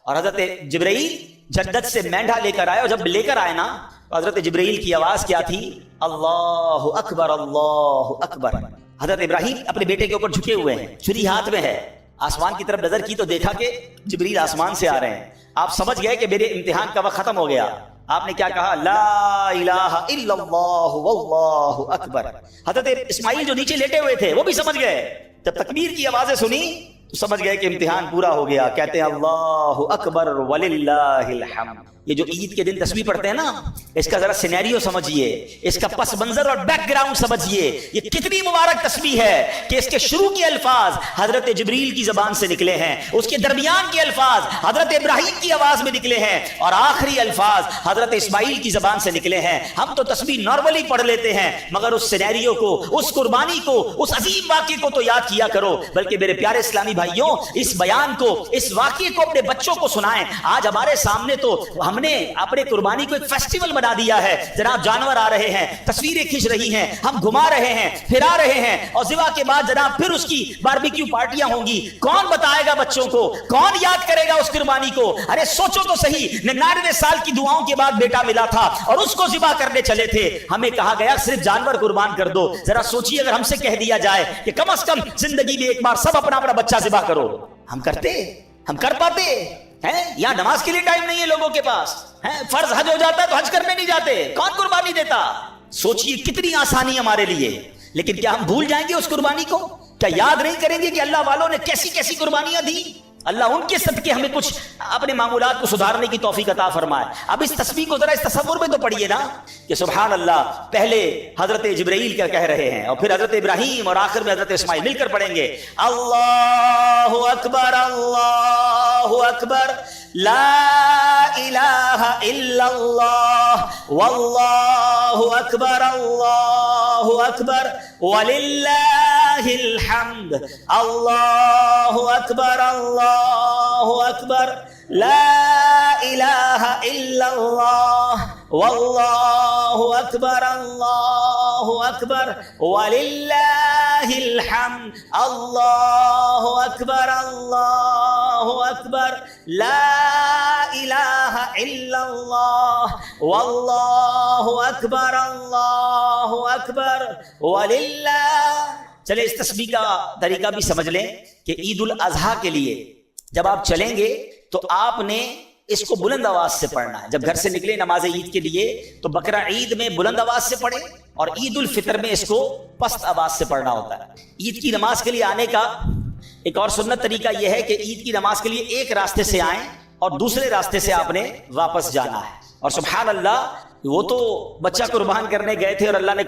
اور حضرت جبرائیل جدت سے مینڈھا لے کر آئے، اور جب لے کر آئے نا تو حضرت جبرائیل کی آواز کیا تھی؟ اللہ اکبر اللہ اکبر۔ حضرت ابراہیم اپنے بیٹے کے اوپر جھکے ہوئے ہیں، چھری ہاتھ میں ہے، آسمان کی طرف نظر کی تو دیکھا کہ جبرائیل آسمان سے آ رہے ہیں۔ آپ سمجھ گئے کہ میرے امتحان کا وقت ختم ہو گیا۔ آپ نے کیا کہا؟ لا الہ الا اللہ واللہ اکبر۔ حضرت اسماعیل جو نیچے لیٹے ہوئے تھے وہ بھی سمجھ گئے، جب تکبیر کی آوازیں سنی تو سمجھ گئے کہ امتحان پورا ہو گیا۔ کہتے ہیں اللہ اکبر وللہ الحمد۔ یہ جو عید کے دن تسبیح پڑھتے ہیں نا، اس کا ذرا سینیریو سمجھیے، اس کا پس منظر اور بیک گراؤنڈ سمجھیے۔ یہ کتنی مبارک تسبیح ہے کہ اس کے شروع کے الفاظ حضرت جبریل کی زبان سے نکلے ہیں، اس کے درمیان کے الفاظ حضرت ابراہیم کی آواز میں نکلے ہیں، اور آخری الفاظ حضرت اسماعیل کی زبان سے نکلے ہیں۔ ہم تو تسبیح نارملی پڑھ لیتے ہیں، مگر اس سینیریو کو، اس قربانی کو، اس عظیم واقعے کو تو یاد کیا کرو۔ بلکہ میرے پیارے اسلامی بھائیوں، اس بیان کو، اس واقعے کو اپنے بچوں کو سنائیں۔ آج ہمارے سامنے تو ہم نے اپنے قربانی کو ایک فیسٹیول بنا دیا ہے۔ جناب جانور آ رہے ہیں، تصویریں کھینچ رہی ہیں، ہم گھما رہے ہیں، پھرا رہے ہیں، اور ذبح کے بعد جناب پھر اس کی باربیکیو پارٹیاں ہوں گی۔ کون بتائے گا بچوں کو؟ کون یاد کرے گا اس قربانی کو؟ ارے سوچو تو صحیح، 99 سال کی دعاؤں کے بعد بیٹا ملا تھا اور اس کو ذبح کرنے چلے تھے، ہمیں کہا گیا صرف جانور قربان کر دو۔ ذرا سوچیے اگر ہم سے کہہ دیا جائے کہ کم از کم زندگی میں ایک بار سب اپنا اپنا بچہ ذبح کرو، ہم کرتے؟ ہم کر پاتے ہیں؟ یا نماز کے لیے ٹائم نہیں ہے لوگوں کے پاس، فرض حج ہو جاتا ہے تو حج کرنے نہیں جاتے، کون قربانی دیتا؟ سوچئے کتنی آسانی ہمارے لیے، لیکن کیا ہم بھول جائیں گے اس قربانی کو؟ کیا یاد نہیں کریں گے کہ اللہ والوں نے کیسی کیسی قربانیاں دی؟ اللہ ان کے صدقے ہمیں کچھ اپنے معمولات کو سدھارنے کی توفیق عطا فرمائے۔ اب اس تسبیح کو ذرا اس تصور میں تو پڑھیے نا کہ سبحان اللہ، پہلے حضرت جبرائیل کیا کہہ رہے ہیں، اور پھر حضرت ابراہیم، اور آخر میں حضرت اسماعیل مل کر پڑھیں گے اللہ اکبر اللہ اکبر لا الہ الا اللہ واللہ اکبر اللہ اکبر وللہ الحمد اللہ اکبر اللہ اکبر لا الہ الا اللہ واللہ اکبر اللہ اکبر وللہ الحمد اللہ اکبر اللہ اکبر لا الہ الا اللہ واللہ اکبر اللہ اکبر وللہ۔ چلے اس تسبیح کا طریقہ بھی سمجھ لیں کہ عید الاضحیٰ کے لیے جب آپ چلیں گے تو آپ نے اس کو بلند آواز سے پڑھنا ہے۔ جب گھر سے نکلے نماز عید کے لیے تو بقرہ عید میں بلند آواز سے پڑھیں، اور عید الفطر میں اس کو پست آواز سے پڑھنا ہوتا ہے۔ عید کی نماز کے لیے آنے کا ایک اور سنت طریقہ یہ ہے کہ عید کی نماز کے لیے ایک راستے سے آئیں اور دوسرے راستے سے آپ نے واپس جانا ہے۔ اور سبحان اللہ، وہ تو بچہ قربان کرنے گئے تھے اور اللہ نے